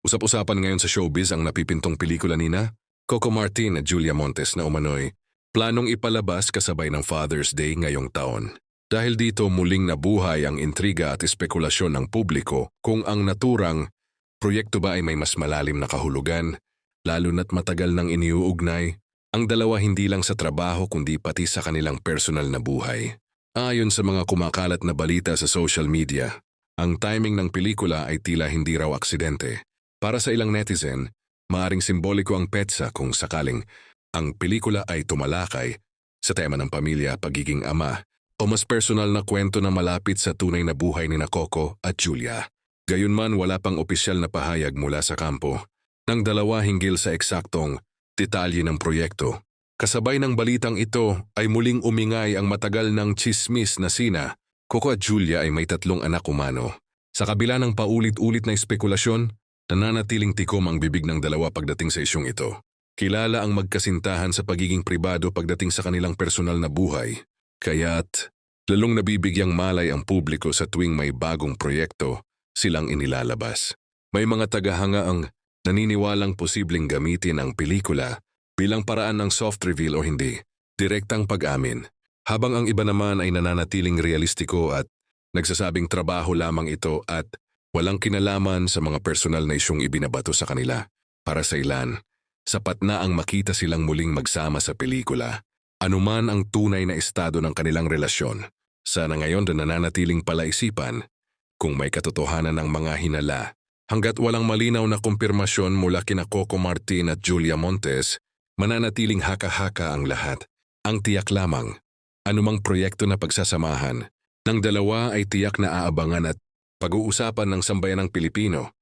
Usap-usapan ngayon sa showbiz ang napipintong pelikula nina Coco Martin at Julia Montes na umano'y planong ipalabas kasabay ng Father's Day ngayong taon. Dahil dito muling nabuhay ang intriga at espekulasyon ng publiko kung ang naturang proyekto ba ay may mas malalim na kahulugan, lalo na't matagal nang iniuugnay ang dalawa hindi lang sa trabaho kundi pati sa kanilang personal na buhay. Ayon sa mga kumakalat na balita sa social media, ang timing ng pelikula ay tila hindi raw aksidente. Para sa ilang netizen, maaring simboliko ang petsa kung sakaling ang pelikula ay tumalakay sa tema ng pamilya, pagiging ama, o mas personal na kwento na malapit sa tunay na buhay ni Coco at Julia. Gayunman wala pang opisyal na pahayag mula sa kampo ng dalawa hinggil sa eksaktong detalye ng proyekto. Kasabay ng balitang ito ay muling umingay ang matagal ng tsismis na sina Coco at Julia ay may 3 anak umano. Sa kabila ng paulit-ulit na espekulasyon, nananatiling tikom ang bibig ng dalawa pagdating sa isyong ito. Kilala ang magkasintahan sa pagiging pribado pagdating sa kanilang personal na buhay. Kaya't lalong nabibigyang malay ang publiko sa tuwing may bagong proyekto silang inilalabas. May mga tagahanga ang naniniwalang posibleng gamitin ang pelikula bilang paraan ng soft reveal o hindi, direktang pag-amin. Habang ang iba naman ay nananatiling realistiko at nagsasabing trabaho lamang ito at walang kinalaman sa mga personal na isyong ibinabato sa kanila. Para sa ilan, sapat na ang makita silang muling magsama sa pelikula. Anuman ang tunay na estado ng kanilang relasyon, sana ngayon na nananatiling palaisipan kung may katotohanan ng mga hinala. Hanggat walang malinaw na kumpirmasyon mula kina Coco Martin at Julia Montes, mananatiling haka-haka ang lahat. Ang tiyak lamang, anumang proyekto na pagsasamahan ng dalawa ay tiyak na aabangan at pag-uusapan ng sambayanang Pilipino.